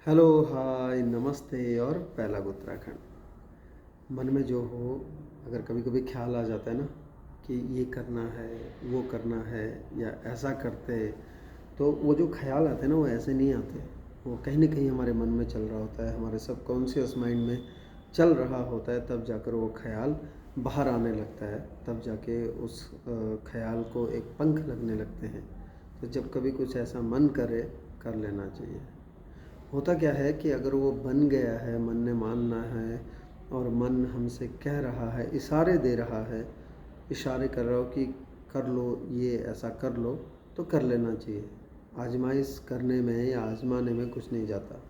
Hello, हाय, नमस्ते और पहला उत्तराखंड। मन में जो हो, अगर कभी कभी ख्याल आ जाता है ना कि ये करना है, वो करना है या ऐसा करते, तो वो जो ख्याल आते हैं ना वो ऐसे नहीं आते। वो कहीं ना कहीं हमारे मन में चल रहा होता है, हमारे सबकॉन्शियस माइंड में चल रहा होता है, तब जाकर वो ख्याल बाहर आने लगता है, तब जाके उस ख्याल को एक पंख लगने लगते हैं। तो जब कभी कुछ ऐसा मन करे, कर लेना चाहिए। होता क्या है कि अगर वो बन गया है, मन ने मानना है और मन हमसे कह रहा है, इशारे दे रहा है, इशारे कर रहा हो कि कर लो, ये ऐसा कर लो, तो कर लेना चाहिए। आजमाइश करने में या आजमाने में कुछ नहीं जाता।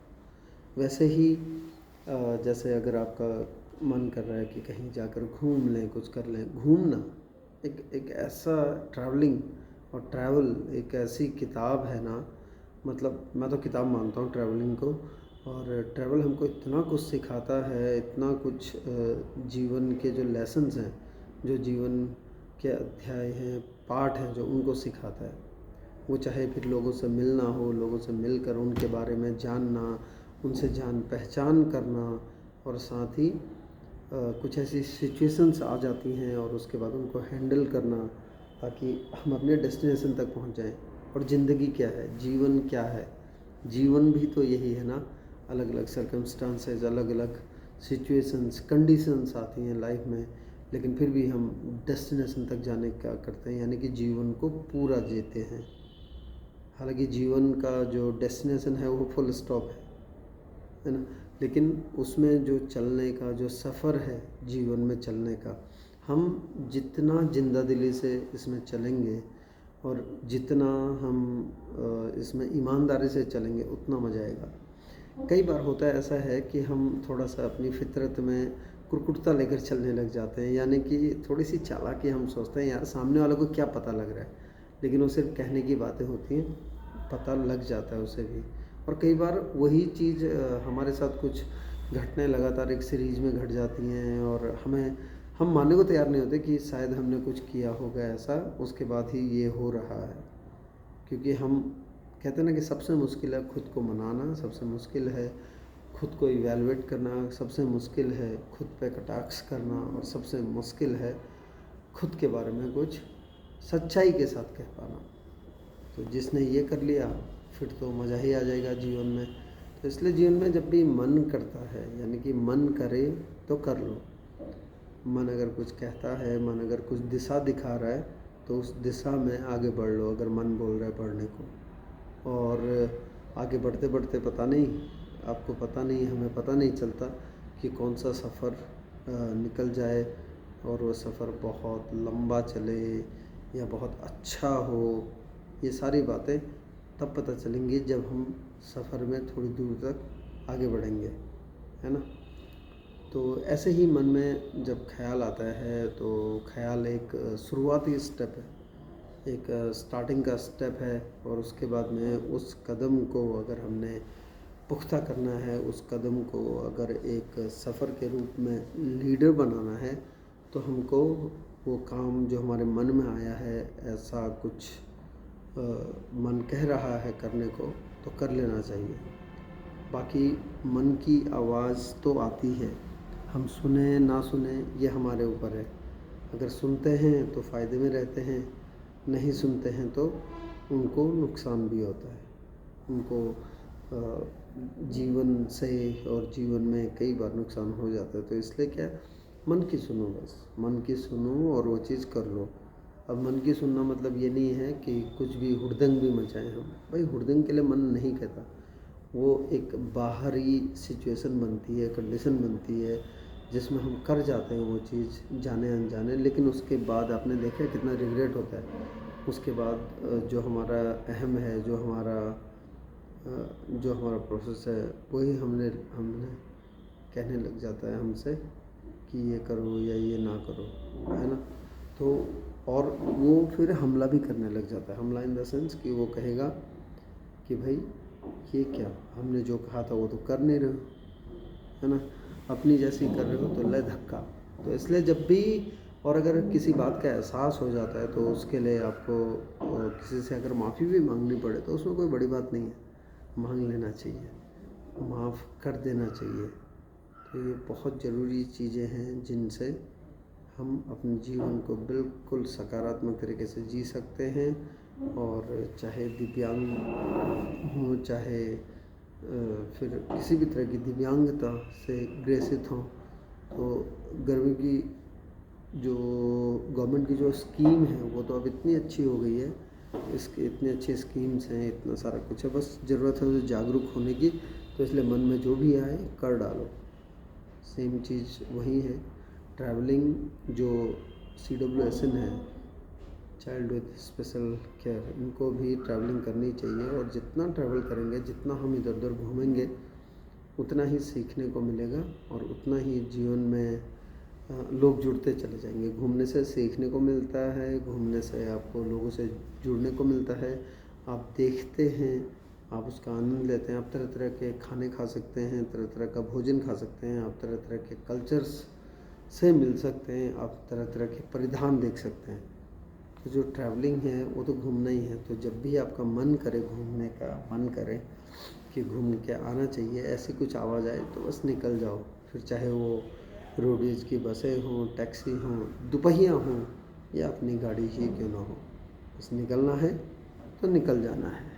वैसे ही जैसे अगर आपका मन कर रहा है कि कहीं जाकर घूम लें, कुछ कर लें, घूमना एक एक ऐसा ट्रैवलिंग और ट्रैवल एक ऐसी किताब है ना। मतलब मैं तो किताब मानता हूँ ट्रैवलिंग को। और ट्रैवल हमको इतना कुछ सिखाता है, इतना कुछ जीवन के जो लेसन्स हैं, जो जीवन के अध्याय हैं, पाठ हैं, जो उनको सिखाता है। वो चाहे फिर लोगों से मिलना हो, लोगों से मिलकर उनके बारे में जानना, उनसे जान पहचान करना, और साथ ही कुछ ऐसी सिचुएशंस आ जाती हैं और उसके बाद उनको हैंडल करना, ताकि हम अपने डेस्टिनेशन तक पहुंच जाएं। और ज़िंदगी क्या है, जीवन क्या है, जीवन भी तो यही है ना। अलग अलग सर्कमस्टांसेस, अलग अलग सिचुएशंस, कंडीशंस आती हैं लाइफ में, लेकिन फिर भी हम डेस्टिनेशन तक जाने का करते हैं, यानी कि जीवन को पूरा जीते हैं। हालांकि जीवन का जो डेस्टिनेशन है वो फुल स्टॉप है ना। लेकिन उसमें जो चलने का जो सफ़र है, जीवन में चलने का, हम जितना जिंदा दिली से इसमें चलेंगे और जितना हम इसमें ईमानदारी से चलेंगे, उतना मज़ा आएगा। कई बार होता है ऐसा है कि हम थोड़ा सा अपनी फितरत में कुरकुरता लेकर चलने लग जाते हैं, यानी कि थोड़ी सी चालाकी। हम सोचते हैं यार सामने वाले को क्या पता लग रहा है, लेकिन वो सिर्फ कहने की बातें होती हैं, पता लग जाता है उसे भी। और कई बार वही चीज़ हमारे साथ कुछ घटनाएं लगातार एक सीरीज़ में घट जाती हैं और हम मानने को तैयार नहीं होते कि शायद हमने कुछ किया होगा ऐसा, उसके बाद ही ये हो रहा है। क्योंकि हम कहते हैं ना कि सबसे मुश्किल है खुद को मनाना, सबसे मुश्किल है खुद को इवैल्यूएट करना, सबसे मुश्किल है खुद पे कटाक्ष करना, और सबसे मुश्किल है खुद के बारे में कुछ सच्चाई के साथ कह पाना। तो जिसने ये कर लिया, फिर तो मज़ा ही आ जाएगा जीवन में। तो इसलिए जीवन में जब भी मन करता है, यानी कि मन करे तो कर लो। मन अगर कुछ कहता है, मन अगर कुछ दिशा दिखा रहा है, तो उस दिशा में आगे बढ़ लो, अगर मन बोल रहा है बढ़ने को। और आगे बढ़ते बढ़ते पता नहीं, आपको पता नहीं, हमें पता नहीं चलता कि कौन सा सफ़र निकल जाए, और वो सफ़र बहुत लंबा चले या बहुत अच्छा हो। ये सारी बातें तब पता चलेंगी जब हम सफ़र में थोड़ी दूर तक आगे बढ़ेंगे, है ना। तो ऐसे ही मन में जब ख्याल आता है, तो ख्याल एक शुरुआती स्टेप है, एक स्टार्टिंग का स्टेप है। और उसके बाद में उस कदम को अगर हमने पुख्ता करना है, उस कदम को अगर एक सफ़र के रूप में लीडर बनाना है, तो हमको वो काम जो हमारे मन में आया है, ऐसा कुछ मन कह रहा है करने को, तो कर लेना चाहिए। बाकी मन की आवाज़ तो आती है, हम सुने ना सुने ये हमारे ऊपर है। अगर सुनते हैं तो फ़ायदे में रहते हैं, नहीं सुनते हैं तो उनको नुकसान भी होता है। उनको जीवन से और जीवन में कई बार नुकसान हो जाता है। तो इसलिए क्या है, मन की सुनो, बस मन की सुनो और वो चीज़ कर लो। अब मन की सुनना मतलब ये नहीं है कि कुछ भी हुड़दंग भी मचाएं हम। भाई हुड़दंग के लिए मन नहीं कहता, वो एक बाहरी सिचुएशन बनती है, कंडीशन बनती है, जिसमें हम कर जाते हैं वो चीज़ जाने अनजाने। लेकिन उसके बाद आपने देखा है कितना रिग्रेट होता है। उसके बाद जो हमारा अहम है, जो हमारा प्रोसेस है, वही हमने हमने कहने लग जाता है हमसे कि ये करो या ये ना करो, है ना। तो और वो फिर हमला भी करने लग जाता है। हमला इन द सेंस कि वो कहेगा कि भाई ये क्या, हमने जो कहा था वो तो कर नहीं रहे हो, है ना, अपनी जैसी कर रहे हो, तो ले धक्का। तो इसलिए जब भी, और अगर किसी बात का एहसास हो जाता है, तो उसके लिए आपको किसी से अगर माफ़ी भी मांगनी पड़े, तो उसमें कोई बड़ी बात नहीं है, मांग लेना चाहिए। माफ़ कर देना चाहिए। तो ये बहुत ज़रूरी चीज़ें हैं जिनसे हम अपने जीवन को बिल्कुल सकारात्मक तरीके से जी सकते हैं। और चाहे दिव्यांग हों, चाहे फिर किसी भी तरह की दिव्यांगता से ग्रसित हों, तो गर्मी की जो गवर्नमेंट की जो स्कीम है वो तो अब इतनी अच्छी हो गई है, इसके इतनी अच्छी स्कीम्स हैं, इतना सारा कुछ है, बस ज़रूरत है उसे जागरूक होने की। तो इसलिए मन में जो भी आए कर डालो। सेम चीज़ वही है। ट्रैवलिंग जो CWSN है, चाइल्ड विद स्पेशल केयर, इनको भी ट्रैवलिंग करनी चाहिए। और जितना ट्रैवल करेंगे, जितना हम इधर उधर घूमेंगे, उतना ही सीखने को मिलेगा और उतना ही जीवन में लोग जुड़ते चले जाएंगे। घूमने से सीखने को मिलता है, घूमने से आपको लोगों से जुड़ने को मिलता है। आप देखते हैं, आप उसका आनंद लेते हैं, आप तरह तरह के खाने खा सकते हैं, तरह तरह का भोजन खा सकते हैं, आप तरह तरह के कल्चर्स से मिल सकते हैं, आप तरह तरह के परिधान देख सकते हैं। तो जो ट्रैवलिंग है वो तो घूमना ही है। तो जब भी आपका मन करे, घूमने का मन करे कि घूम के आना चाहिए, ऐसी कुछ आवाज़ आए तो बस निकल जाओ। फिर चाहे वो रोडवेज की बसें हों, टैक्सी हों, दुपहिया हों, या अपनी गाड़ी ही क्यों ना हो, बस निकलना है तो निकल जाना है।